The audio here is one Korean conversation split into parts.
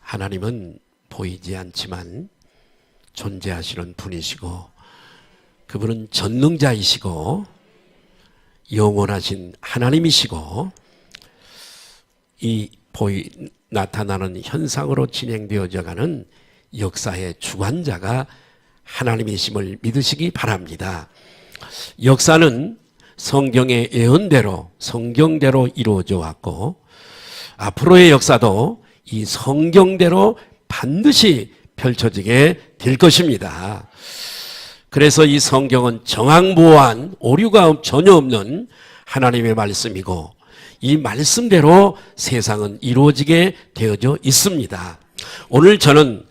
하나님은 보이지 않지만 존재하시는 분이시고 그분은 전능자이시고 영원하신 하나님이시고 이 나타나는 현상으로 진행되어져가는 역사의 주관자가 하나님이심을 믿으시기 바랍니다. 역사는 성경의 예언대로 성경대로 이루어져 왔고 앞으로의 역사도 이 성경대로 반드시 펼쳐지게 될 것입니다. 그래서 이 성경은 정황보완, 오류가 전혀 없는 하나님의 말씀이고 이 말씀대로 세상은 이루어지게 되어져 있습니다. 오늘 저는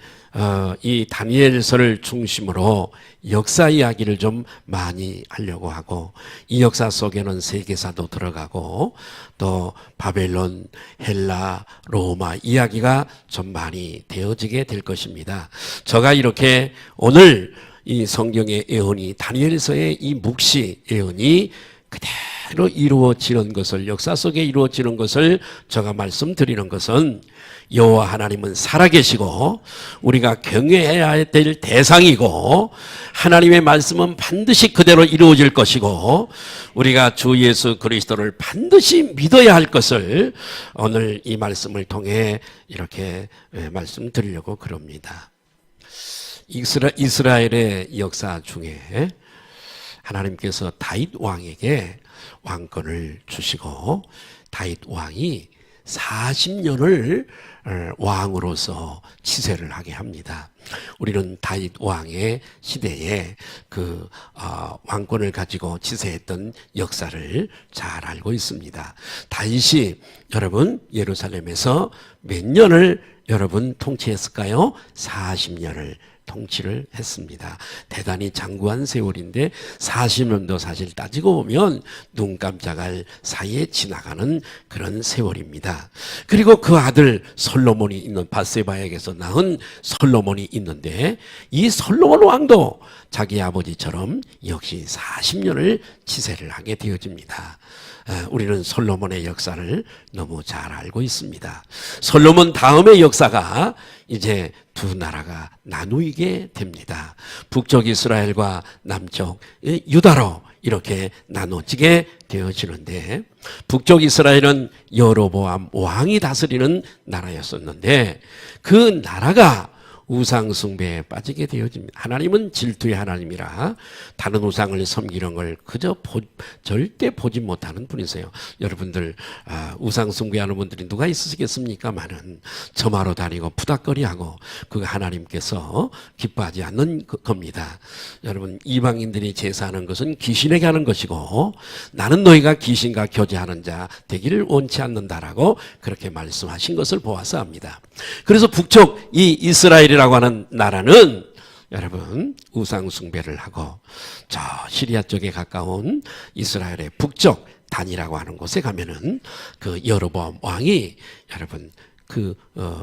이 다니엘서를 중심으로 역사 이야기를 좀 많이 하려고 하고 이 역사 속에는 세계사도 들어가고 또 바벨론, 헬라, 로마 이야기가 좀 많이 되어지게 될 것입니다. 제가 이렇게 오늘 이 성경의 예언이 다니엘서의 이 묵시 예언이 그대로 이루어지는 것을 역사 속에 이루어지는 것을 제가 말씀드리는 것은 여호와 하나님은 살아계시고 우리가 경외해야 될 대상이고 하나님의 말씀은 반드시 그대로 이루어질 것이고 우리가 주 예수 그리스도를 반드시 믿어야 할 것을 오늘 이 말씀을 통해 이렇게 말씀드리려고 그럽니다. 이스라엘의 역사 중에 하나님께서 다윗 왕에게 왕권을 주시고 다윗 왕이 40년을 왕으로서 치세를 하게 합니다. 우리는 다윗 왕의 시대에 그 왕권을 가지고 치세했던 역사를 잘 알고 있습니다. 다윗이 여러분 예루살렘에서 몇 년을 여러분 통치했을까요? 40년을 통치를 했습니다. 대단히 장구한 세월인데 40년도 사실 따지고 보면 눈 깜짝할 사이에 지나가는 그런 세월입니다. 그리고 그 아들 솔로몬이 있는 밧세바에게서 낳은 솔로몬이 있는데 이 솔로몬 왕도 자기 아버지처럼 역시 40년을 치세를 하게 되어집니다. 우리는 솔로몬의 역사를 너무 잘 알고 있습니다. 솔로몬 다음의 역사가 이제 두 나라가 나누게 됩니다. 북쪽 이스라엘과 남쪽 유다로 이렇게 나눠지게 되어지는데 북쪽 이스라엘은 여로보암 왕이 다스리는 나라였었는데 그 나라가 우상 숭배에 빠지게 되어집니다. 하나님은 질투의 하나님이라 다른 우상을 섬기는 걸 그저 절대 보지 못하는 분이세요. 여러분들 우상 숭배하는 분들이 누가 있으시겠습니까마는 점하러 다니고 푸닥거리하고 그 하나님께서 기뻐하지 않는 겁니다. 여러분 이방인들이 제사하는 것은 귀신에게 하는 것이고 나는 너희가 귀신과 교제하는 자 되기를 원치 않는다라고 그렇게 말씀하신 것을 보아서 합니다. 그래서 북쪽 이 이스라엘이라고 하는 나라는 여러분 우상 숭배를 하고 저 시리아 쪽에 가까운 이스라엘의 북쪽 단이라고 하는 곳에 가면은 그 여로보암 왕이 여러분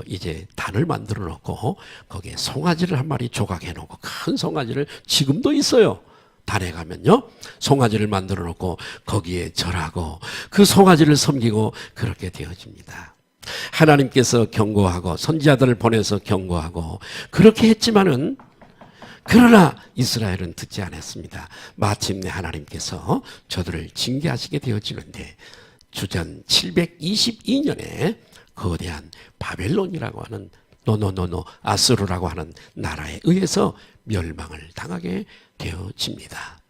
이제 단을 만들어 놓고 거기에 송아지를 한 마리 조각해 놓고 큰 송아지를 지금도 있어요. 단에 가면요 송아지를 만들어 놓고 거기에 절하고 그 송아지를 섬기고 그렇게 되어집니다. 하나님께서 경고하고 선지자들을 보내서 경고하고 그렇게 했지만은 그러나 이스라엘은 듣지 않았습니다. 마침내 하나님께서 저들을 징계하시게 되어지는데 주전 722년에 거대한 바벨론이라고 하는 아수르라고 하는 나라에 의해서 멸망을 당하게 되어집니다.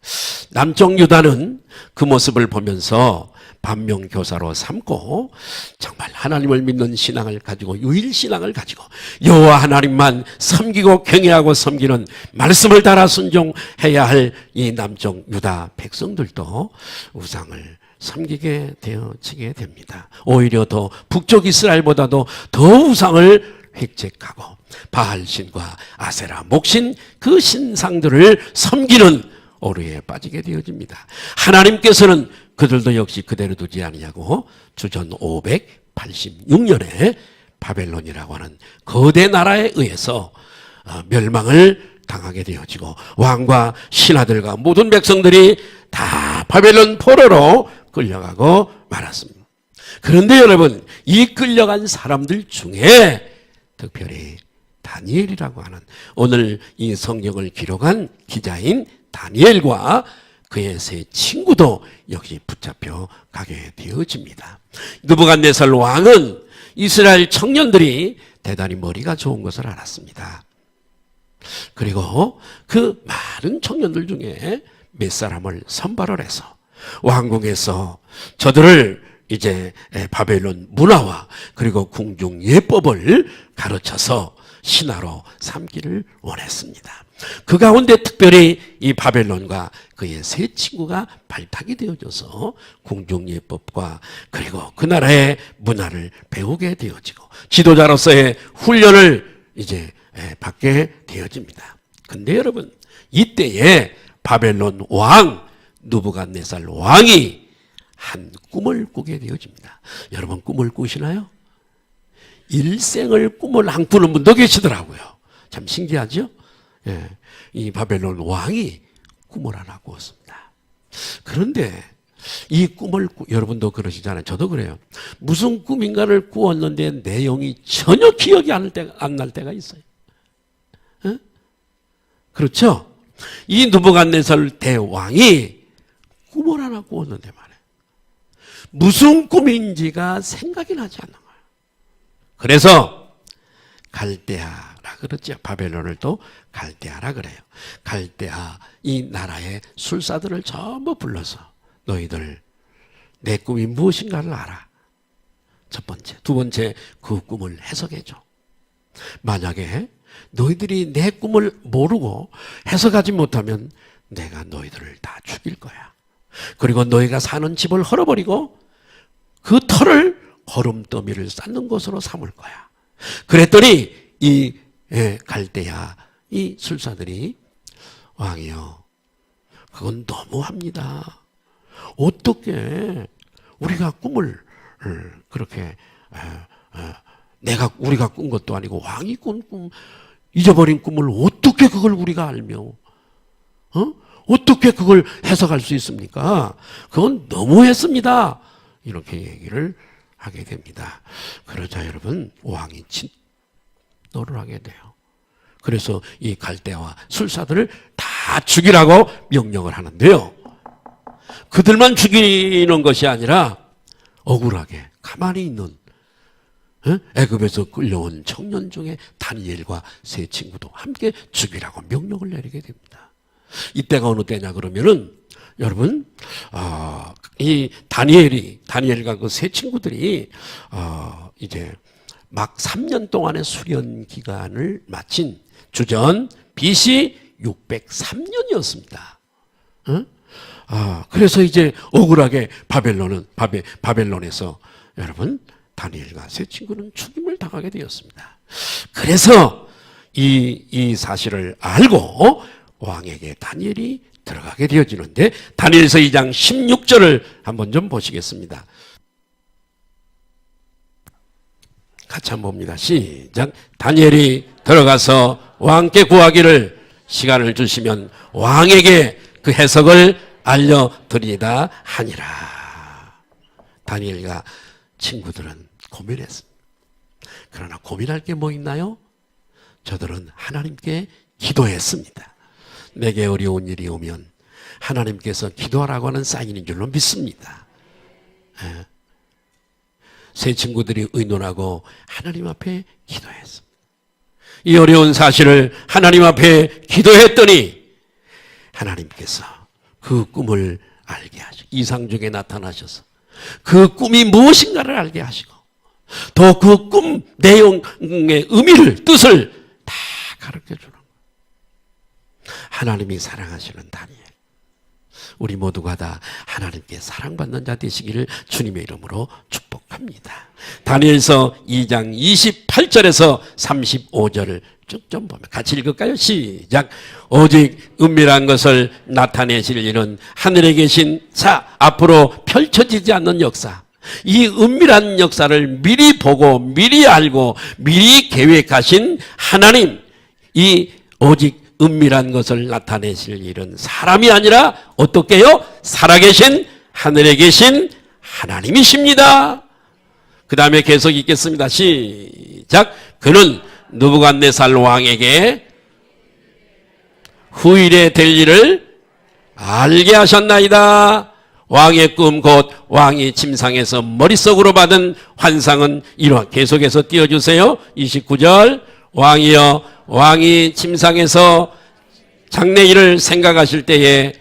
남쪽 유다는 그 모습을 보면서 반면교사로 삼고 정말 하나님을 믿는 신앙을 가지고 유일신앙을 가지고 여호와 하나님만 섬기고 경외하고 섬기는 말씀을 따라 순종해야 할 이 남쪽 유다 백성들도 우상을 섬기게 되어지게 됩니다. 오히려 더 북쪽 이스라엘보다도 더 우상을 획책하고 바알신과 아세라 목신 그 신상들을 섬기는 오류에 빠지게 되어집니다. 하나님께서는 그들도 역시 그대로 두지 아니하고 주전 586년에 바벨론이라고 하는 거대 나라에 의해서 멸망을 당하게 되어지고 왕과 신하들과 모든 백성들이 다 바벨론 포로로 끌려가고 말았습니다. 그런데 여러분, 이 끌려간 사람들 중에 특별히 다니엘이라고 하는 오늘 이 성경을 기록한 기자인 다니엘과 그의 세 친구도 역시 붙잡혀 가게 되어집니다. 느부갓네살 왕은 이스라엘 청년들이 대단히 머리가 좋은 것을 알았습니다. 그리고 그 많은 청년들 중에 몇 사람을 선발을 해서 왕궁에서 저들을 이제 바벨론 문화와 그리고 궁중 예법을 가르쳐서 신하로 삼기를 원했습니다. 그 가운데 특별히 이 바벨론과 그의 세 친구가 발탁이 되어져서 궁중 예법과 그리고 그 나라의 문화를 배우게 되어지고 지도자로서의 훈련을 이제 받게 되어집니다. 근데 여러분, 이때에 바벨론 왕 느부갓네살 왕이 한 꿈을 꾸게 되어집니다. 여러분, 꿈을 꾸시나요? 일생을 꿈을 안 꾸는 분도 계시더라고요. 참 신기하죠? 예, 이 바벨론 왕이 꿈을 하나 꾸었습니다. 그런데 이 꿈을 여러분도 그러시잖아요. 저도 그래요. 무슨 꿈인가를 꾸었는데 내용이 전혀 기억이 안 날 때가 있어요. 예? 그렇죠? 이 느부갓네살 대왕이 꿈을 하나 꾸었는데 말이에요. 무슨 꿈인지가 생각이 나지 않는 거예요. 그래서 갈대아라 그러죠. 바벨론을 또 갈대아라 그래요. 갈대아 이 나라의 술사들을 전부 불러서 너희들 내 꿈이 무엇인가를 알아. 첫 번째. 두 번째, 그 꿈을 해석해 줘. 만약에 너희들이 내 꿈을 모르고 해석하지 못하면 내가 너희들을 다 죽일 거야. 그리고 너희가 사는 집을 헐어버리고 그 터를 거름더미를 쌓는 곳으로 삼을 거야. 그랬더니 이 갈대아 이 술사들이 왕이요, 그건 너무합니다. 어떻게 우리가 꿈을 그렇게 우리가 꾼 것도 아니고 왕이 꾼 꿈, 잊어버린 꿈을 어떻게 그걸 우리가 알며 어떻게 그걸 해석할 수 있습니까? 그건 너무했습니다. 이렇게 얘기를 하게 됩니다. 그러자 여러분, 왕이 진노를 하게 돼요. 그래서 이 갈대아와 술사들을 다 죽이라고 명령을 하는데요. 그들만 죽이는 것이 아니라 억울하게 가만히 있는 애굽에서 끌려온 청년 중에 다니엘과 세 친구도 함께 죽이라고 명령을 내리게 됩니다. 이때가 어느 때냐 그러면은 여러분, 이 다니엘과 그 세 친구들이 이제 막 3년 동안의 수련 기간을 마친 주전 BC 603년이었습니다. 그래서 이제 억울하게 바벨론에서 여러분, 다니엘과 세 친구는 죽임을 당하게 되었습니다. 그래서 이 사실을 알고 왕에게 다니엘이 들어가게 되어지는데, 다니엘서 2장 16절을 한번 좀 보시겠습니다. 같이 한번 봅니다. 시작. 다니엘이 들어가서 왕께 구하기를 시간을 주시면 왕에게 그 해석을 알려드리다 하니라. 다니엘과 친구들은 고민했습니다. 그러나 고민할 게 뭐 있나요? 저들은 하나님께 기도했습니다. 내게 어려운 일이 오면 하나님께서 기도하라고 하는 사인인 줄로 믿습니다. 세 친구들이 의논하고 하나님 앞에 기도했습니다. 이 어려운 사실을 하나님 앞에 기도했더니 하나님께서 그 꿈을 알게 하시고 이상 중에 나타나셔서 그 꿈이 무엇인가를 알게 하시고 또 그 꿈 내용의 의미를, 뜻을 다 가르쳐주는 거예요. 하나님이 사랑하시는 다니엘, 우리 모두가 다 하나님께 사랑받는 자 되시기를 주님의 이름으로 축복합니다. 다니엘서 2장 28절에서 35절을 쭉 좀 보면 같이 읽을까요? 시작. 오직 은밀한 것을 나타내실 일은 하늘에 계신 자 앞으로 펼쳐지지 않는 역사, 이 은밀한 역사를 미리 보고 미리 알고 미리 계획하신 하나님, 이 오직 은밀한 것을 나타내실 일은 사람이 아니라 어떻게요? 살아계신 하늘에 계신 하나님이십니다. 그 다음에 계속 읽겠습니다. 시작. 그는 느부갓네살 왕에게 후일에 될 일을 알게 하셨나이다. 왕의 꿈 곧 왕이 침상에서 머릿속으로 받은 환상은 이러한, 계속해서 띄워주세요. 29절. 왕이여, 왕이 침상에서 장래일을 생각하실 때에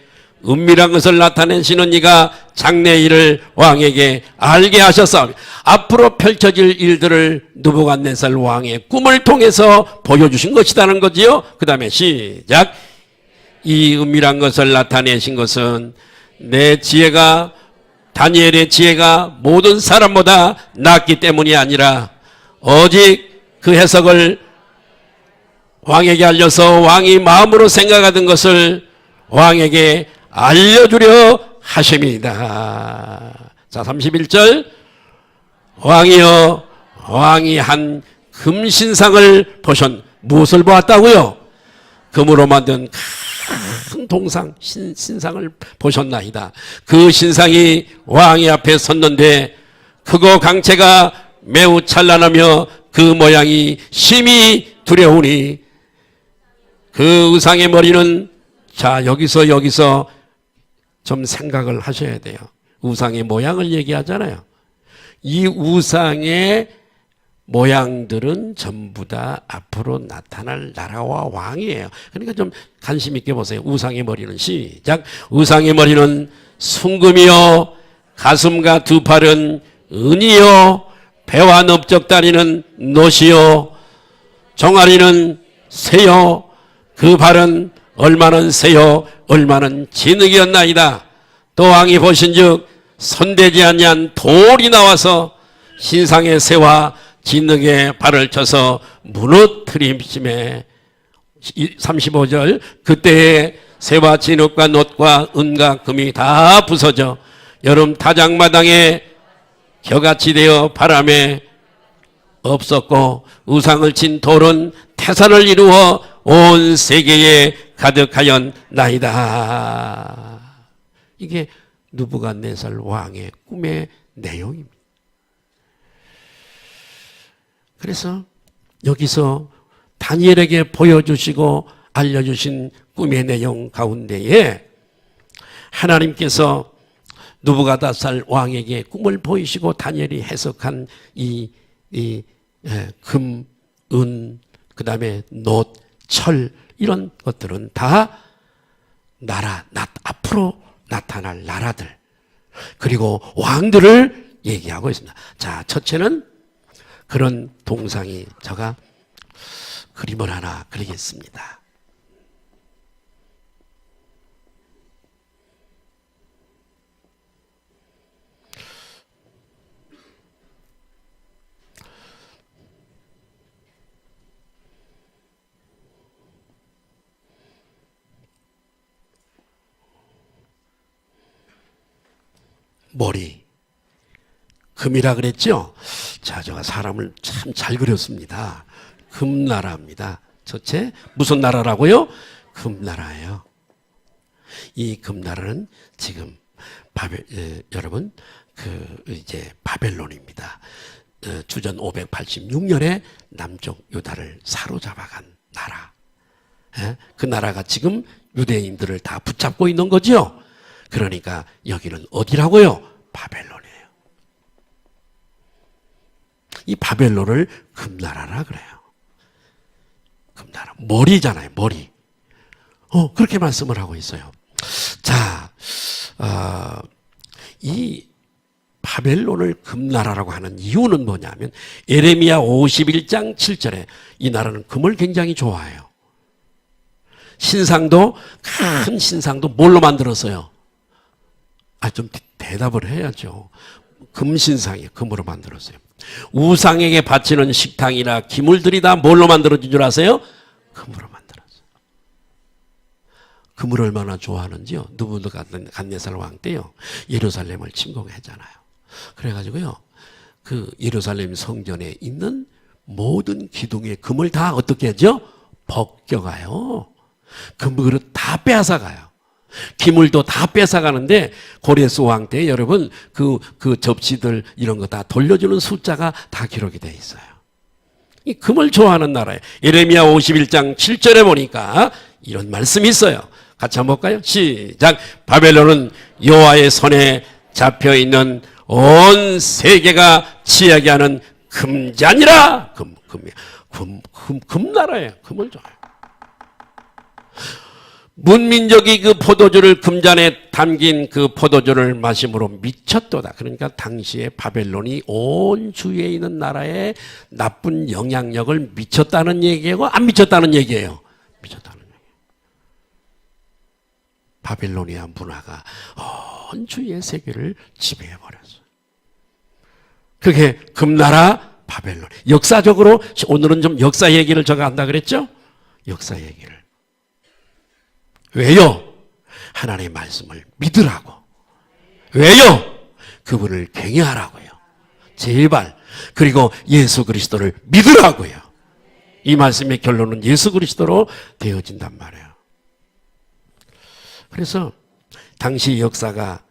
은밀한 것을 나타내시는 이가 장래일을 왕에게 알게 하셔서 앞으로 펼쳐질 일들을 느부갓네살 왕의 꿈을 통해서 보여주신 것이라는 거지요. 그 다음에 시작. 이 은밀한 것을 나타내신 것은 내 지혜가, 다니엘의 지혜가 모든 사람보다 낫기 때문이 아니라 오직 그 해석을 왕에게 알려서 왕이 마음으로 생각하던 것을 왕에게 알려주려 하심이다. 자, 31절. 왕이여, 왕이 한 금신상을 무엇을 보았다고요? 금으로 만든 큰 동상, 신상을 보셨나이다. 그 신상이 왕의 앞에 섰는데 크고 강체가 매우 찬란하며 그 모양이 심히 두려우니 그 우상의 머리는, 자, 여기서 좀 생각을 하셔야 돼요. 우상의 모양을 얘기하잖아요. 이 우상의 모양들은 전부 다 앞으로 나타날 나라와 왕이에요. 그러니까 좀 관심 있게 보세요. 우상의 머리는 시작. 우상의 머리는 순금이요, 가슴과 두 팔은 은이요, 배와 넓적다리는 놋이요, 종아리는 새요, 그 발은 얼마는 새요, 얼마는 진흙이었나이다. 또 왕이 보신즉 손대지 아니한 돌이 나와서 신상의 새와 진흙에 발을 쳐서 무너뜨림심에 35절. 그때에 새와 진흙과 놋과 은과 금이 다 부서져 여름 타작마당에 겨같이 되어 바람에 없었고 우상을 친 돌은 태산을 이루어 온 세계에 가득하였나이다. 이게 느부갓네살 왕의 꿈의 내용입니다. 그래서 여기서 다니엘에게 보여주시고 알려주신 꿈의 내용 가운데에 하나님께서 느부갓네살 왕에게 꿈을 보이시고 다니엘이 해석한 이 금, 은, 그 다음에 놋, 철, 이런 것들은 다 앞으로 나타날 나라들, 그리고 왕들을 얘기하고 있습니다. 자, 첫째는 그런 동상이, 제가 그림을 하나 그리겠습니다. 머리, 금이라 그랬죠? 자, 제가 사람을 참 잘 그렸습니다. 금나라입니다. 첫째, 무슨 나라라고요? 금나라예요. 이 금나라는 지금 여러분, 이제 바벨론입니다. 주전 586년에 남쪽 유다를 사로잡아간 나라. 그 나라가 지금 유대인들을 다 붙잡고 있는 거죠? 그러니까 여기는 어디라고요? 바벨론이에요. 이 바벨론을 금나라라 그래요. 금나라. 머리잖아요, 머리. 그렇게 말씀을 하고 있어요. 자, 이 바벨론을 금나라라고 하는 이유는 뭐냐면 예레미야 51장 7절에 이 나라는 금을 굉장히 좋아해요. 신상도, 큰 신상도 뭘로 만들었어요? 좀 대답을 해야죠. 금신상이에요. 금으로 만들었어요. 우상에게 바치는 식당이나 기물들이 다 뭘로 만들어진 줄 아세요? 금으로 만들었어요. 금을 얼마나 좋아하는지요. 느부갓네살 왕 때요, 예루살렘을 침공했잖아요. 그래가지고요, 그 예루살렘 성전에 있는 모든 기둥의 금을 다 어떻게 하죠? 벗겨가요. 금을 다 빼앗아가요. 기물도 다 뺏어가는데, 고레스 왕 때 여러분 그 접시들 이런 거 다 돌려주는 숫자가 다 기록이 되어 있어요. 이 금을 좋아하는 나라에 예레미야 51장 7절에 보니까 이런 말씀이 있어요. 같이 한번 볼까요? 시작. 바벨론은 여호와의 손에 잡혀 있는 온 세계가 취하게 하는 금잔이라. 금나라예요. 금을 좋아해요. 문민족이 그 포도주를 금잔에 담긴 그 포도주를 마심으로 미쳤도다. 그러니까 당시에 바벨론이 온 주위에 있는 나라에 나쁜 영향력을 미쳤다는 얘기고 안 미쳤다는 얘기예요. 미쳤다는 얘기예요. 바벨로니아 문화가 온 주위의 세계를 지배해버렸어요. 그게 금나라 바벨론. 역사적으로 오늘은 좀 역사 얘기를 제가 한다 그랬죠? 역사 얘기를. 왜요? 하나님의 말씀을 믿으라고. 왜요? 그분을 경외하라고요. 제발. 그리고 예수 그리스도를 믿으라고요. 이 말씀의 결론은 예수 그리스도로 되어진단 말이에요. 그래서 당시 역사가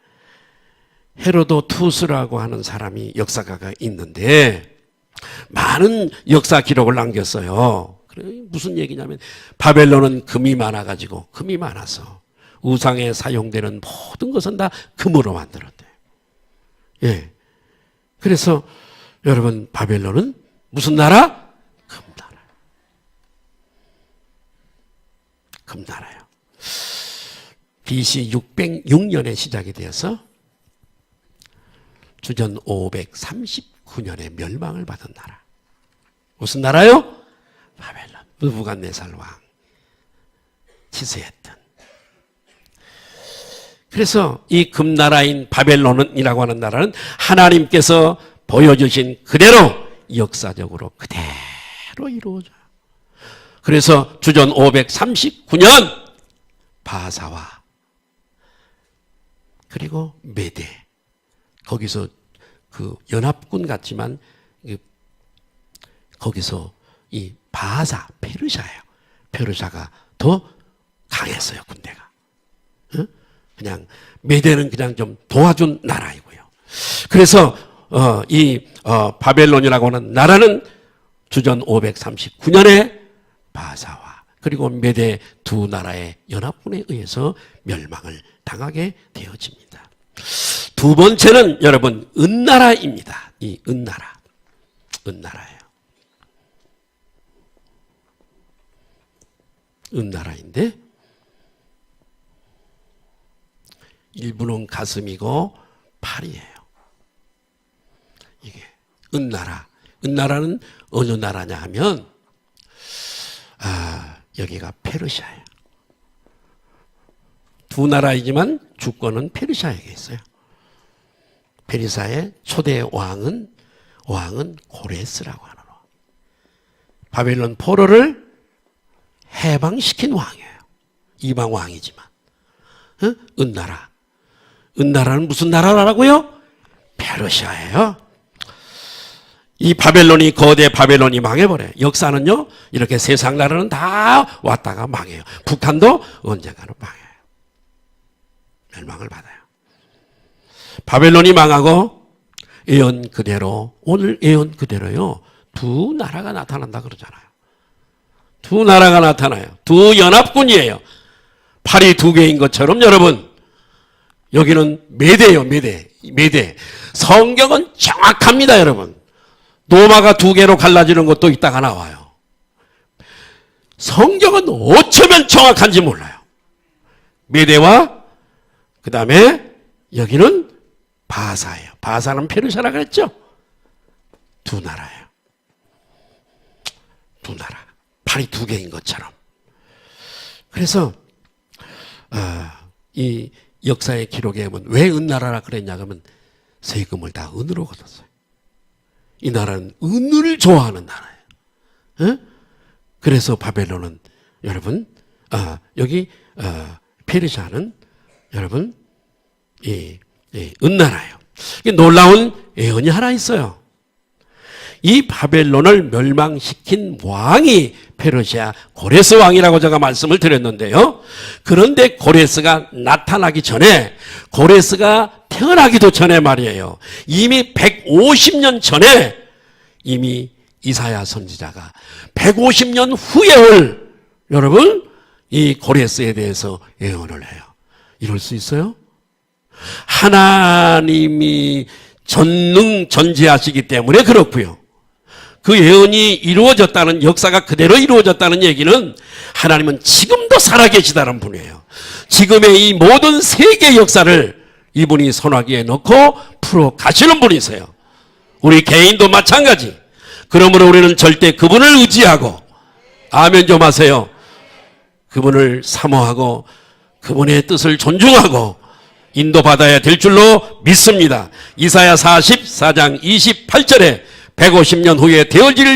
헤로도 투스라고 하는 사람이 역사가가 있는데 많은 역사 기록을 남겼어요. 무슨 얘기냐면 바벨론은 금이 많아가지고, 금이 많아서 우상에 사용되는 모든 것은 다 금으로 만들었대요. 예. 그래서 여러분 바벨론은 무슨 나라? 금나라. 금나라요. BC 606년에 시작이 되어서 주전 539년에 멸망을 받은 나라. 무슨 나라요? 바벨론. 느부갓네살 왕 치세했던. 그래서 이 금나라인 바벨론이라고 하는 나라는 하나님께서 보여주신 그대로 역사적으로 그대로 이루어져요. 그래서 주전 539년 바사와 그리고 메대, 거기서 그 연합군 같지만 거기서 이 바사, 페르시아예요. 페르시아가 더 강했어요, 군대가. 그냥 메대는 그냥 좀 도와준 나라이고요. 그래서 바벨론이라고 하는 나라는 주전 539년에 바사와 그리고 메대 두 나라의 연합군에 의해서 멸망을 당하게 되어집니다. 두 번째는 여러분 은나라입니다. 이 은나라예요. 은나라인데 일부는 가슴이고 팔이에요. 이게 은나라. 은나라는 어느 나라냐 하면 여기가 페르시아예요. 두 나라이지만 주권은 페르시아에게 있어요. 페르시아의 초대 왕은 고레스라고 하는 왕. 바벨론 포로를 해방시킨 왕이에요. 이방 왕이지만. 은나라. 은나라는 무슨 나라라고요? 페르시아예요. 이 바벨론이, 거대 바벨론이 망해버려요. 역사는요, 이렇게 세상 나라는 다 왔다가 망해요. 북한도 언젠가는 망해요. 멸망을 받아요. 바벨론이 망하고 예언 그대로, 오늘 예언 그대로요, 두 나라가 나타난다 그러잖아요. 두 나라가 나타나요. 두 연합군이에요. 팔이 두 개인 것처럼 여러분, 여기는 메대예요, 메대. 성경은 정확합니다, 여러분. 노마가 두 개로 갈라지는 것도 이따가 나와요. 성경은 어쩌면 정확한지 몰라요. 메대와 그 다음에 여기는 바사예요. 바사는 페르시아라 그랬죠? 두 나라예요. 두 나라. 팔이 두 개인 것처럼. 그래서 이 역사의 기록에 보면 왜 은나라라 그랬냐 하면 세금을 다 은으로 걷었어요. 이 나라는 은을 좋아하는 나라예요. 그래서 바벨론은 여러분 여기 페르시아는 여러분 이 은나라예요. 놀라운 예언이 하나 있어요. 이 바벨론을 멸망시킨 왕이 페르시아 고레스 왕이라고 제가 말씀을 드렸는데요. 그런데 고레스가 나타나기 전에, 고레스가 태어나기도 전에 말이에요. 이미 150년 전에 이미 이사야 선지자가 150년 후에 올 여러분 이 고레스에 대해서 예언을 해요. 이럴 수 있어요? 하나님이 전능전지하시기 때문에 그렇고요. 그 예언이 이루어졌다는, 역사가 그대로 이루어졌다는 얘기는 하나님은 지금도 살아계시다는 분이에요. 지금의 이 모든 세계 역사를 이분이 손아귀에 넣고 풀어 가시는 분이세요. 우리 개인도 마찬가지. 그러므로 우리는 절대 그분을 의지하고, 아멘 좀 하세요. 그분을 사모하고 그분의 뜻을 존중하고 인도받아야 될 줄로 믿습니다. 이사야 44장 28절에 150년 후에 되어질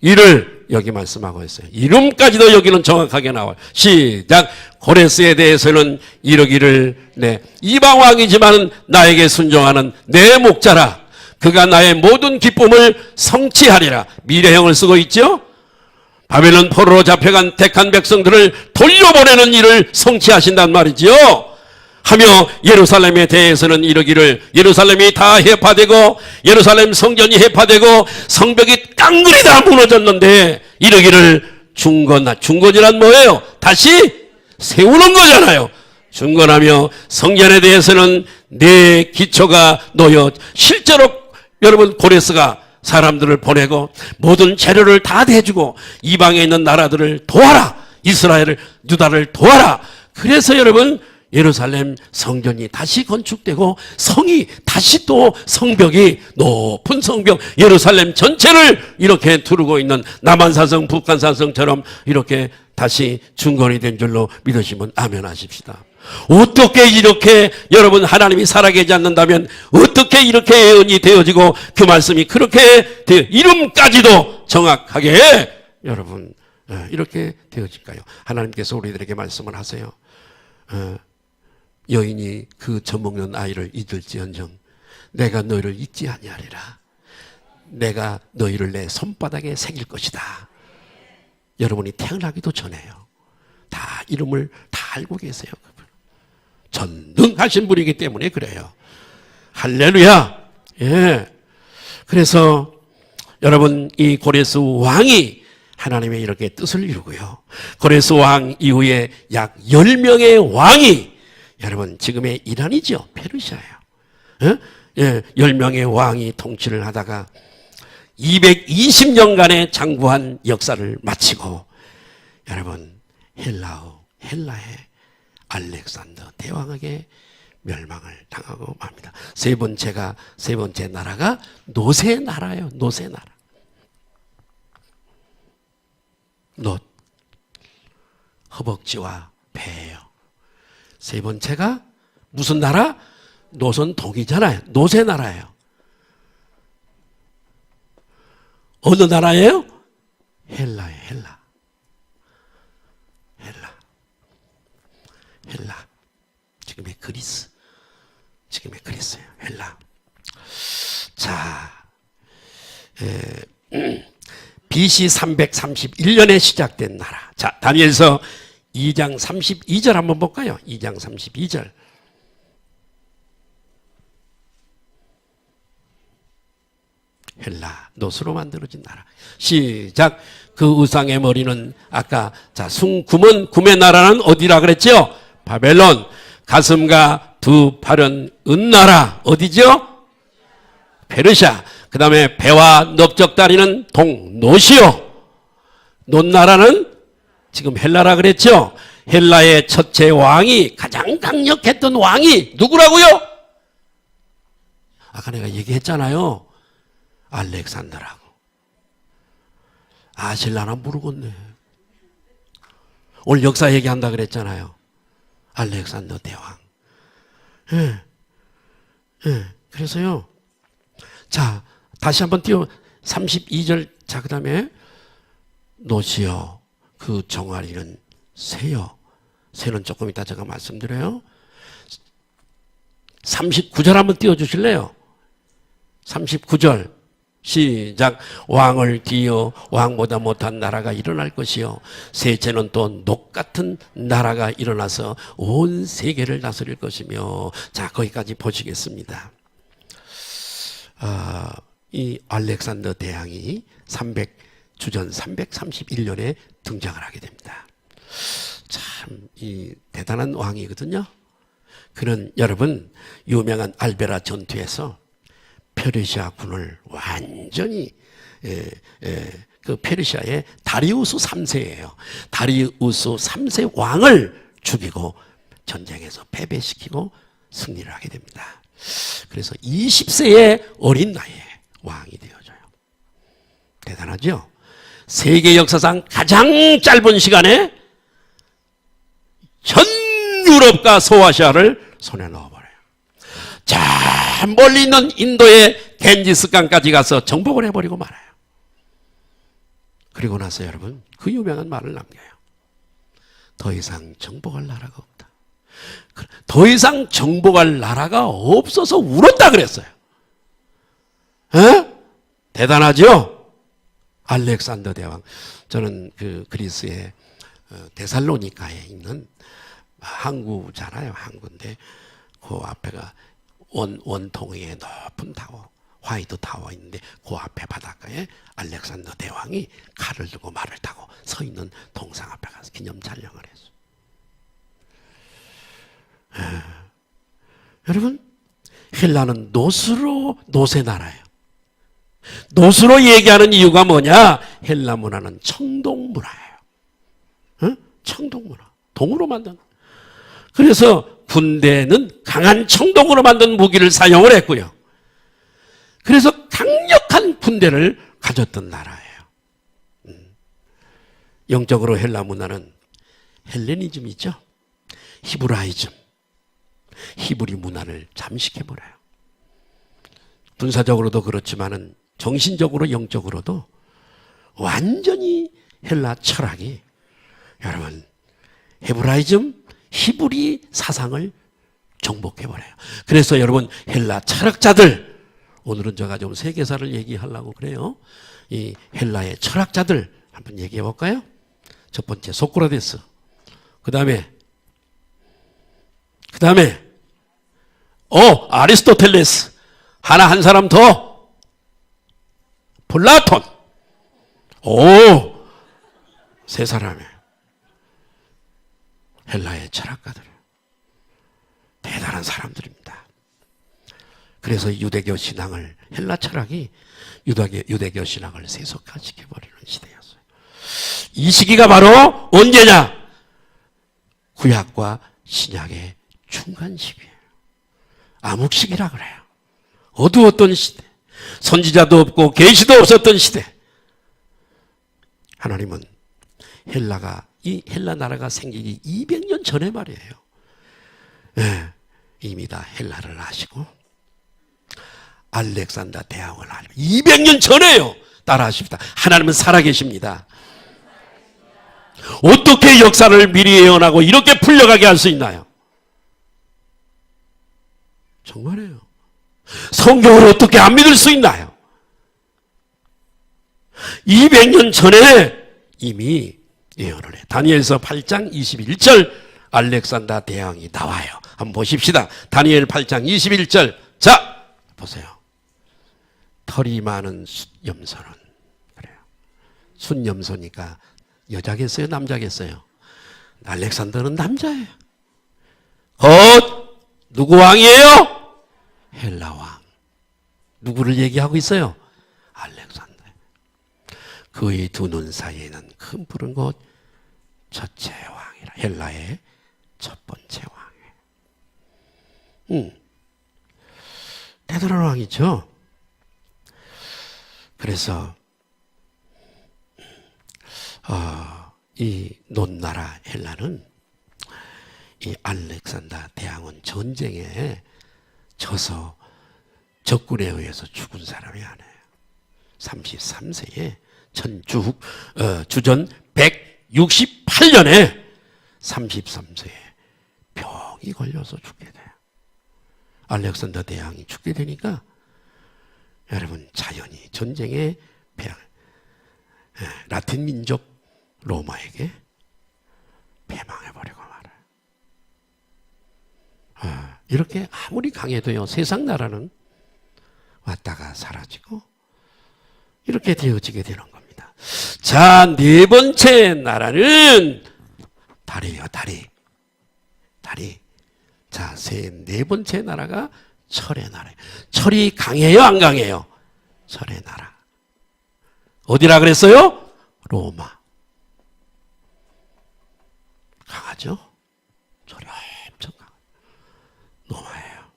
일을 여기 말씀하고 있어요. 이름까지도 여기는 정확하게 나와요. 시작. 고레스에 대해서는 이르기를, 이방 왕이지만 나에게 순종하는 내 목자라. 그가 나의 모든 기쁨을 성취하리라. 미래형을 쓰고 있죠. 바벨론 포로로 잡혀간 택한 백성들을 돌려보내는 일을 성취하신단 말이지요. 하며 예루살렘에 대해서는 이르기를, 예루살렘이 다 해파되고 예루살렘 성전이 해파되고 성벽이 깡그리 다 무너졌는데 이르기를 중건이란 뭐예요? 다시 세우는 거잖아요. 중건하며 성전에 대해서는 내 기초가 놓여. 실제로 여러분 고레스가 사람들을 보내고 모든 재료를 다 대주고 이방에 있는 나라들을 도와라. 이스라엘을, 유다를 도와라. 그래서 여러분 예루살렘 성전이 다시 건축되고 성이 다시 또 성벽이, 높은 성벽, 예루살렘 전체를 이렇게 두르고 있는 남한사성 북한사성처럼 이렇게 다시 중건이 된 줄로 믿으시면 아멘 하십시다. 어떻게 이렇게 여러분 하나님이 살아계지 않는다면 어떻게 이렇게 예언이 되어지고 그 말씀이 그렇게 이름까지도 정확하게 여러분 이렇게 되어질까요? 하나님께서 우리들에게 말씀을 하세요. 여인이 그 젖먹는 아이를 잊을지언정 내가 너희를 잊지 아니하리라. 내가 너희를 내 손바닥에 새길 것이다. 여러분이 태어나기도 전에요. 다 이름을 다 알고 계세요. 전능하신 분이기 때문에 그래요. 할렐루야. 예. 그래서 여러분 이 고레스 왕이 하나님의 이렇게 뜻을 이루고요. 고레스 왕 이후에 약 10명의 왕이 여러분 지금의 이란이죠. 페르시아예요. 예, 10명의 왕이 통치를 하다가 220년간의 장구한 역사를 마치고 여러분 헬라의 알렉산더 대왕에게 멸망을 당하고 맙니다. 세 번째 나라가 노새 나라예요. 노새 나라. 허벅지와 배예요. 세 번째가 무슨 나라? 노선 동이잖아요. 노새 나라예요. 어느 나라예요? 헬라예요. 헬라. 지금의 그리스예요. 헬라. 자, BC 331년에 시작된 나라. 자, 다니엘서 2장 32절 한번 볼까요? 2장 32절. 헬라, 노스로 만들어진 나라. 시작. 그 우상의 머리는 아까 구의 나라는 어디라 그랬죠? 바벨론. 가슴과 두 팔은 은나라. 어디죠? 페르시아. 그 다음에 배와 넓적다리는 노시오. 논나라는 지금 헬라라 그랬죠? 헬라의 첫째 왕이, 가장 강력했던 왕이 누구라고요? 아까 내가 얘기했잖아요. 알렉산더라고. 아실라나 모르겠네. 오늘 역사 얘기한다 그랬잖아요. 알렉산더 대왕. 그래서요. 자, 다시 한번 띄워. 32절. 자, 그 다음에 노시여 그 종아리는 새요. 새는 조금 이따 제가 말씀드려요. 39절 한번 띄워주실래요? 39절 시작. 왕을 뒤어 왕보다 못한 나라가 일어날 것이요 셋째는 또 녹 같은 나라가 일어나서 온 세계를 다스릴 것이며. 자, 거기까지 보시겠습니다. 이 알렉산더 대왕이 주전 331년에 등장을 하게 됩니다. 참 이 대단한 왕이거든요. 그는 여러분 유명한 알베라 전투에서 페르시아 군을 완전히 그 페르시아의 다리우스 3세예요. 다리우스 3세 왕을 죽이고 전쟁에서 패배시키고 승리를 하게 됩니다. 그래서 20세의 어린 나이에 왕이 되어져요. 대단하죠? 세계 역사상 가장 짧은 시간에 전 유럽과 소아시아를 손에 넣어버려요. 저 멀리 있는 인도의 겐지스강까지 가서 정복을 해버리고 말아요. 그리고 나서 여러분 그 유명한 말을 남겨요. 더 이상 정복할 나라가 없다. 더 이상 정복할 나라가 없어서 울었다 그랬어요. 에? 대단하죠? 알렉산더 대왕. 저는 그 그리스의 데살로니카에 있는 항구잖아요. 항구인데 그 앞에가 원통의 높은 타워, 화이트 타워 있는데 그 앞에 바닷가에 알렉산더 대왕이 칼을 들고 말을 타고 서 있는 동상 앞에 가서 기념 촬영을 했어요. 여러분, 헬라는 노세 나라예요. 노스로 얘기하는 이유가 뭐냐? 헬라 문화는 청동 문화예요. 청동 문화. 동으로 만든. 그래서 군대는 강한 청동으로 만든 무기를 사용을 했고요. 그래서 강력한 군대를 가졌던 나라예요. 영적으로 헬라 문화는 헬레니즘이죠. 히브라이즘. 히브리 문화를 잠식해버려요. 군사적으로도 그렇지만은 정신적으로 영적으로도 완전히 헬라 철학이 여러분 헤브라이즘 히브리 사상을 정복해버려요. 그래서 여러분 헬라 철학자들, 오늘은 제가 좀 세계사를 얘기하려고 그래요. 이 헬라의 철학자들 한번 얘기해 볼까요? 첫 번째 소크라테스, 그 다음에 아리스토텔레스, 한 사람 더 플라톤. 세 사람이에요. 헬라의 철학가들. 대단한 사람들입니다. 그래서 유대교 신앙을, 헬라 철학이 유대교 신앙을 세속화시켜버리는 시대였어요. 이 시기가 바로 언제냐? 구약과 신약의 중간 시기예요. 암흑시기라 그래요. 어두웠던 시대. 선지자도 없고 계시도 없었던 시대. 하나님은 이 헬라 나라가 생기기 200년 전에 말이에요. 이미 다 헬라를 아시고 알렉산더 대왕을 알고 200년 전에요. 따라하십시다. 하나님은 살아계십니다. 어떻게 역사를 미리 예언하고 이렇게 풀려가게 할 수 있나요? 정말이에요. 성경을 어떻게 안 믿을 수 있나요? 200년 전에 이미 예언을 해. 다니엘서 8장 21절 알렉산더 대왕이 나와요. 한번 보십시다. 다니엘 8장 21절. 자, 보세요. 털이 많은 숫염소는, 그래요. 숫염소니까 여자겠어요? 남자겠어요? 알렉산더는 남자예요. 누구 왕이에요? 헬라 왕. 누구를 얘기하고 있어요? 알렉산더. 그의 두 눈 사이에는 큰 푸른 곳, 첫째 왕이라. 헬라의 첫 번째 왕이에요. 대단한 왕이죠. 그래서 이 논나라 헬라는 이 알렉산더 대왕은 전쟁에 져서 적군에 의해서 죽은 사람이 아니에요. 33세에 주전 168년에 33세에 병이 걸려서 죽게 돼요. 알렉산더 대왕이 죽게 되니까 여러분 자연히 전쟁에 라틴 민족 로마에게 패망해버리고 말아요. 이렇게 아무리 강해도요, 세상 나라는 왔다가 사라지고 이렇게 되어지게 되는 겁니다. 자, 네 번째 나라는 다리예요. 다리. 자, 네 번째 나라가 철의 나라예요. 철이 강해요, 안 강해요? 철의 나라. 어디라 그랬어요? 로마. 강하죠? 철이 엄청 강해요. 로마예요.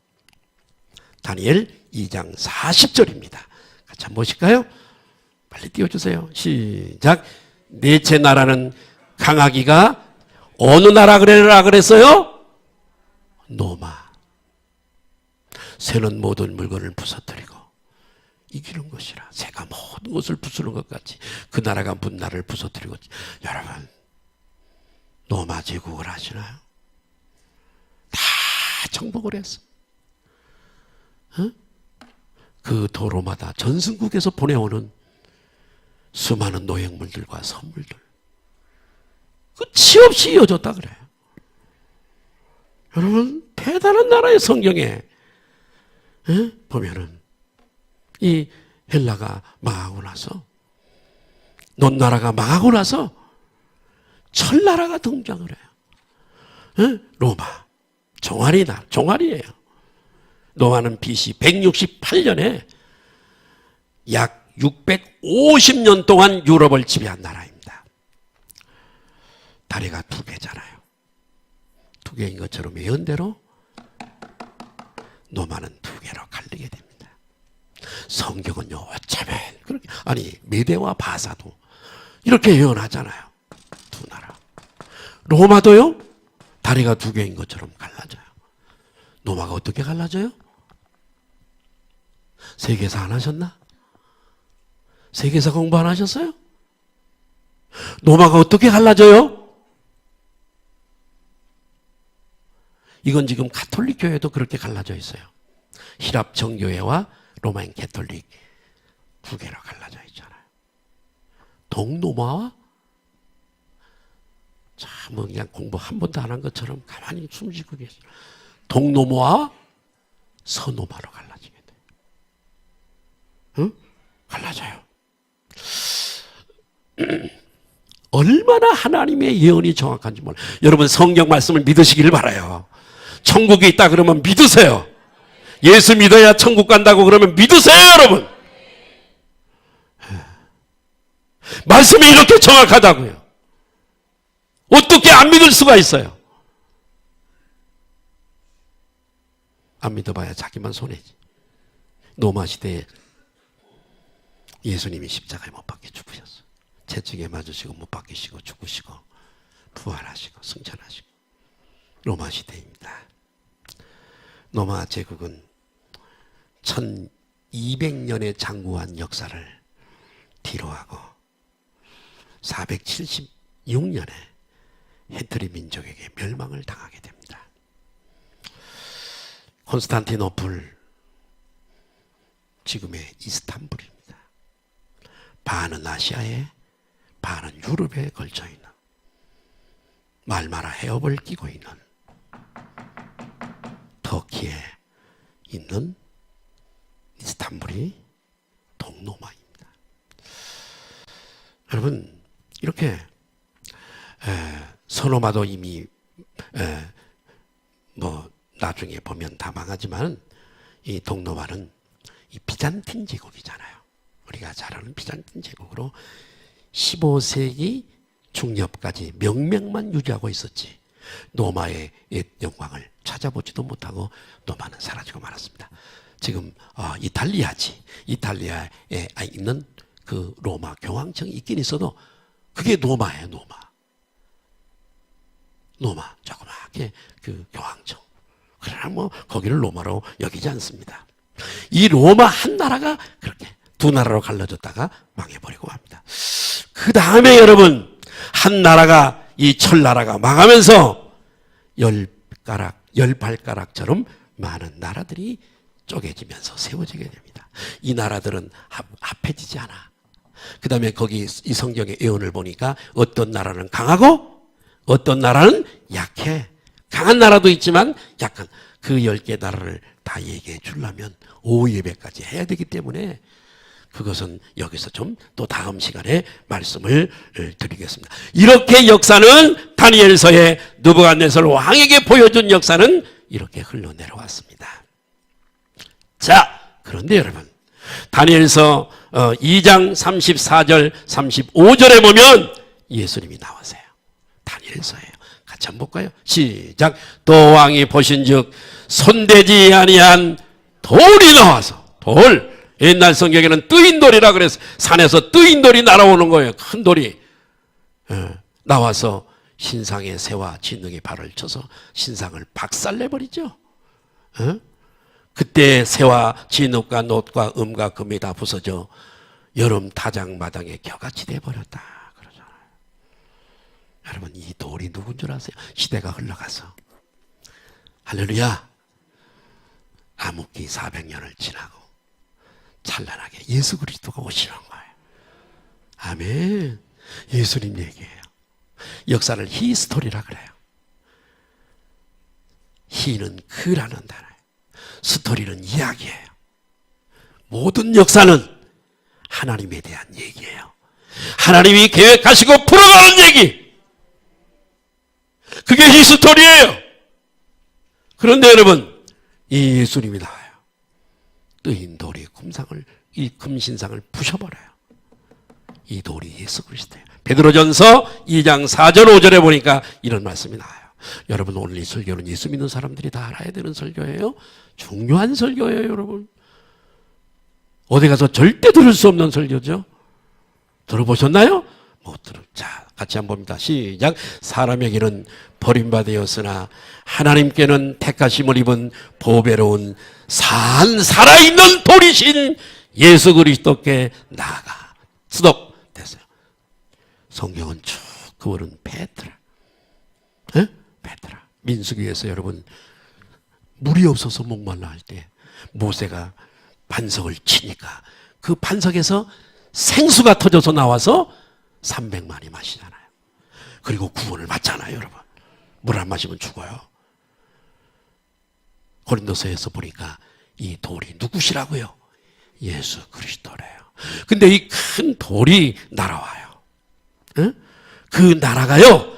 다니엘 2장 40절입니다. 같이 한번 보실까요? 빨리 띄워주세요. 시작. 넷째 나라는 강하기가 어느 나라 그랬어요? 노마. 새는 모든 물건을 부서뜨리고 이기는 것이라. 새가 모든 것을 부수는 것 같이 그 나라가 문나라를 부서뜨리고. 여러분, 노마 제국을 아시나요? 다 정복을 했어. 그 도로마다 전승국에서 보내오는 수많은 노획물들과 선물들 끝이 없이 이어졌다 그래요. 여러분, 대단한 나라의 성경에 보면은 이 헬라가 망하고 나서, 논나라가 망하고 나서 철나라가 등장을 해요. 로마. 종아리예요. 로마는 BC 168년에 약 650년 동안 유럽을 지배한 나라입니다. 다리가 두 개잖아요. 두 개인 것처럼 예언대로 로마는 두 개로 갈리게 됩니다. 성경은요, 어쩌면 그렇게, 메대와 바사도 이렇게 예언하잖아요. 두 나라. 로마도요, 다리가 두 개인 것처럼 갈라져요. 로마가 어떻게 갈라져요? 세계사 안 하셨나? 세계사 공부 안 하셨어요? 로마가 어떻게 갈라져요? 이건 지금 가톨릭 교회도 그렇게 갈라져 있어요. 히랍 정교회와 로마인 가톨릭 두 개로 갈라져 있잖아요. 동로마와, 참 그냥 공부 한 번도 안 한 것처럼 가만히 숨쉬고 계세요. 동로마와 서로마로 갈라지게 돼요. 응? 갈라져요. 얼마나 하나님의 예언이 정확한지 몰라요. 여러분, 성경 말씀을 믿으시길 바라요. 천국이 있다 그러면 믿으세요. 예수 믿어야 천국 간다고 그러면 믿으세요, 여러분. 말씀이 이렇게 정확하다고요. 어떻게 안 믿을 수가 있어요? 안 믿어봐야 자기만 손해지. 로마 시대에 예수님이 십자가에 못 박혀 죽으셨어요. 채찍에 맞으시고 못 박히시고 죽으시고 부활하시고 승천하시고. 로마 시대입니다. 로마 제국은 1200년의 장구한 역사를 뒤로하고 476년에 헤트리 민족에게 멸망을 당하게 됩니다. 콘스탄티노플, 지금의 이스탄불입니다. 반은 아시아에 반은 유럽에 걸쳐있는 말마라 해협을 끼고 있는 터키에 있는 이스탄불이 동로마입니다. 여러분, 이렇게 서로마도 이미 나중에 보면 다 망하지만 이 동로마는 이 비잔틴 제국이잖아요. 우리가 잘 아는 비잔틴 제국으로 15세기 중엽까지 명맥만 유지하고 있었지 로마의 옛 영광을 찾아보지도 못하고 로마는 사라지고 말았습니다. 지금 이탈리아에 있는 그 로마 교황청이 있긴 있어도 그게 로마예요. 로마 조그맣게 그 교황청. 그러나 거기를 로마로 여기지 않습니다. 이 로마 한 나라가 그렇게 두 나라로 갈라졌다가 망해버리고 합니다. 그 다음에 여러분, 한 나라가, 이 철나라가 망하면서 열 발가락처럼 많은 나라들이 쪼개지면서 세워지게 됩니다. 이 나라들은 합해지지 않아. 그 다음에 거기 이 성경의 예언을 보니까 어떤 나라는 강하고 어떤 나라는 약해. 강한 나라도 있지만 약한, 그 10개 나라를 다 얘기해 주려면 오후 예배까지 해야 되기 때문에 그것은 여기서 좀 또 다음 시간에 말씀을 드리겠습니다. 이렇게 역사는 다니엘서에 느부갓네살 왕에게 보여준 역사는 이렇게 흘러내려왔습니다. 자, 그런데 여러분, 다니엘서 2장 34절 35절에 보면 예수님이 나오세요. 다니엘서예요. 같이 한번 볼까요? 시작. 또 왕이 보신즉 손대지 아니한 돌이 나와서, 돌, 옛날 성경에는 뜨인 돌이라 그래서 산에서 뜨인 돌이 날아오는 거예요. 큰 돌이 나와서 신상의 새와 진흙의 발을 쳐서 신상을 박살내버리죠. 그때 새와 진흙과 놋과 음과 금이 다 부서져 여름 타작마당에 겨같이 돼버렸다 그러잖아요. 여러분, 이 돌이 누군 줄 아세요? 시대가 흘러가서 할렐루야, 암흑기 400년을 지나고 찬란하게 예수 그리스도가 오시는 거예요. 아멘. 예수님 얘기예요. 역사를 히스토리라 그래요. 히는 그라는 단어예요. 스토리는 이야기예요. 모든 역사는 하나님에 대한 얘기예요. 하나님이 계획하시고 풀어가는 얘기. 그게 히스토리예요. 그런데 여러분, 이 예수님이 나와요. 뜨인 돌이 이 금신상을 부셔버려요. 이 돌이 예수 그리스도예요. 베드로전서 2장 4절 5절에 보니까 이런 말씀이 나와요. 여러분, 오늘 이 설교는 예수 믿는 사람들이 다 알아야 되는 설교예요. 중요한 설교예요, 여러분. 어디 가서 절대 들을 수 없는 설교죠. 들어보셨나요? 못 들어. 자, 같이 한번 봅니다. 시작. 사람에게는 버림받았으나 하나님께는 택하심을 입은 보배로운 살아있는 돌이신 예수 그리스도께 나아가 수독됐어요. 성경은 쭉 그분은 베드라. 베드라. 민수기에서 여러분, 물이 없어서 목말라 할 때 모세가 반석을 치니까 그 반석에서 생수가 터져서 나와서 300만이 마시잖아요. 그리고 구원을 받잖아요, 여러분. 물 안 마시면 죽어요. 고린도서에서 보니까 이 돌이 누구시라고요? 예수 그리스도래요. 근데 이 큰 돌이 날아와요. 그 나라가요,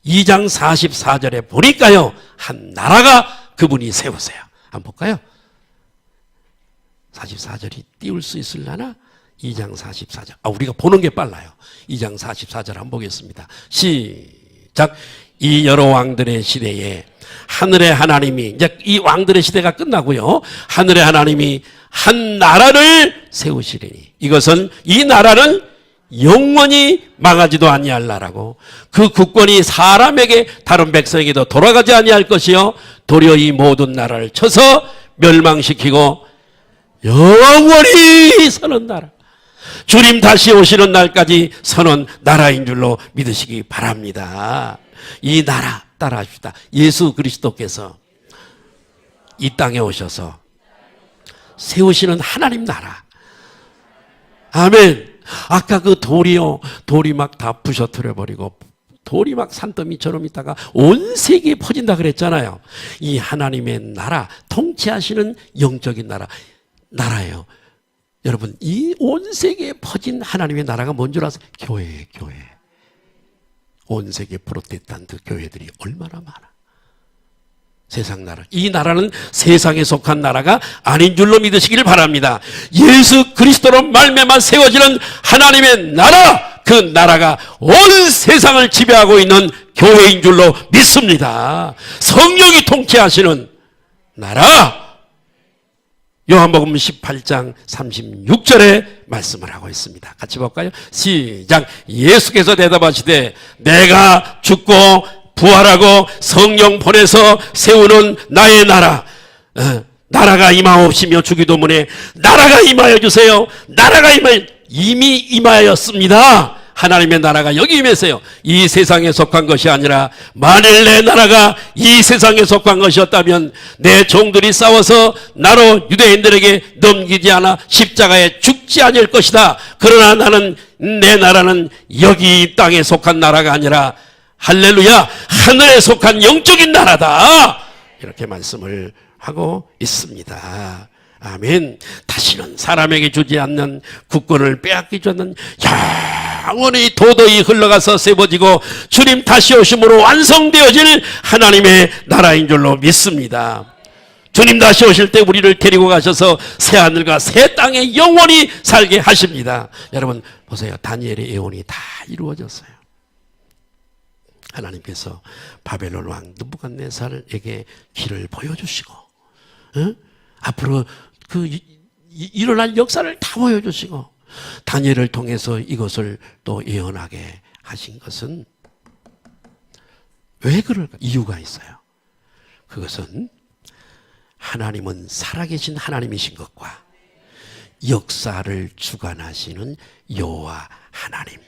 2장 44절에 보니까요, 한 나라가 그분이 세우세요. 한번 볼까요? 44절이 띄울 수 있으려나? 2장 44절. 우리가 보는 게 빨라요. 2장 44절 한번 보겠습니다. 시작. 이 여러 왕들의 시대에 하늘의 하나님이, 이제 이 왕들의 시대가 끝나고요, 하늘의 하나님이 한 나라를 세우시리니 이것은, 이 나라는 영원히 망하지도 아니할 나라고 그 국권이 사람에게 다른 백성에게도 돌아가지 아니할 것이요 도리어 이 모든 나라를 쳐서 멸망시키고 영원히 서는 나라, 주님 다시 오시는 날까지 서는 나라인 줄로 믿으시기 바랍니다. 이 나라 따라합시다. 예수 그리스도께서 이 땅에 오셔서 세우시는 하나님 나라. 아멘. 아까 그 돌이 막 다 부셔뜨려버리고 돌이 막 산더미처럼 있다가 온 세계에 퍼진다 그랬잖아요. 이 하나님의 나라, 통치하시는 영적인 나라예요. 여러분, 이 온 세계에 퍼진 하나님의 나라가 뭔 줄 아세요? 교회예요, 교회. 온 세계 프로테스탄트 교회들이 얼마나 많아. 세상 나라. 이 나라는 세상에 속한 나라가 아닌 줄로 믿으시길 바랍니다. 예수 그리스도로 말미암아 세워지는 하나님의 나라, 그 나라가 온 세상을 지배하고 있는 교회인 줄로 믿습니다. 성령이 통치하시는 나라. 요한복음 18장 36절에 말씀을 하고 있습니다. 같이 볼까요? 시작. 예수께서 대답하시되 내가 죽고 부활하고 성령 보내서 세우는 나의 나라, 나라가 임하옵시며 주기도문에 나라가 임하여 주세요. 나라가 이미 임하였습니다. 하나님의 나라가 여기 임했어요. 이 세상에 속한 것이 아니라 만일 내 나라가 이 세상에 속한 것이었다면 내 종들이 싸워서 나로 유대인들에게 넘기지 않아 십자가에 죽지 않을 것이다. 그러나 나는 내 나라는 여기 땅에 속한 나라가 아니라 할렐루야 하늘에 속한 영적인 나라다. 이렇게 말씀을 하고 있습니다. 아멘. 다시는 사람에게 주지 않는 국권을 빼앗기지 않는 영원히 도도히 흘러가서 세워지고 주님 다시 오심으로 완성되어질 하나님의 나라인 줄로 믿습니다. 주님 다시 오실 때 우리를 데리고 가셔서 새하늘과 새 땅에 영원히 살게 하십니다. 여러분 보세요. 다니엘의 예언이 다 이루어졌어요. 하나님께서 바벨론 왕 느부갓네살에게 길을 보여주시고 앞으로 일어날 역사를 다 보여주시고 다니엘을 통해서 이것을 또 예언하게 하신 것은 왜 그럴까? 이유가 있어요. 그것은 하나님은 살아계신 하나님이신 것과 역사를 주관하시는 여호와 하나님,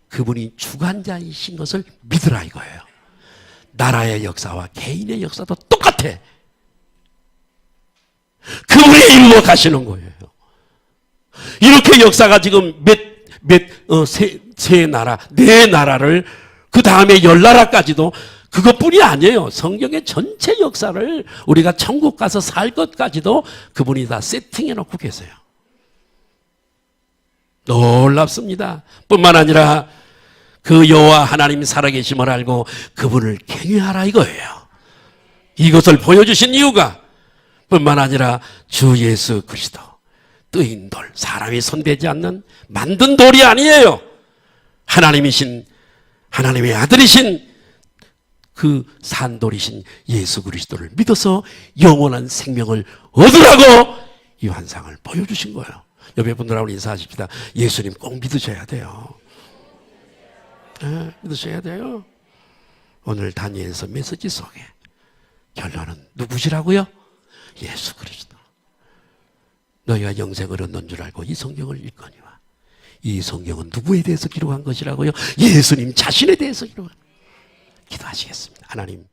그분이 주관자이신 것을 믿으라 이거예요. 나라의 역사와 개인의 역사도 똑같아. 그분이 이루어 가시는 거예요. 이렇게 역사가 지금 세 나라, 네 나라를 그 다음에 10나라까지도 그것뿐이 아니에요. 성경의 전체 역사를 우리가 천국 가서 살 것까지도 그분이 다 세팅해 놓고 계세요. 놀랍습니다. 뿐만 아니라 그 여호와 하나님 살아계심을 알고 그분을 경외하라 이거예요. 이것을 보여주신 이유가 뿐만 아니라 주 예수 그리스도 뜨인 돌, 사람이 손대지 않는 만든 돌이 아니에요. 하나님이신 하나님의 아들이신 그 산돌이신 예수 그리스도를 믿어서 영원한 생명을 얻으라고 이 환상을 보여주신 거예요. 옆에 분들하고 인사하십시다. 예수님 꼭 믿으셔야 돼요. 네, 믿으셔야 돼요. 오늘 다니엘서 메시지 속에 결론은 누구시라고요? 예수 그리스도. 너희가 영생을 얻는 줄 알고 이 성경을 읽거니와. 이 성경은 누구에 대해서 기록한 것이라고요? 예수님 자신에 대해서 기록한. 기도하시겠습니다. 하나님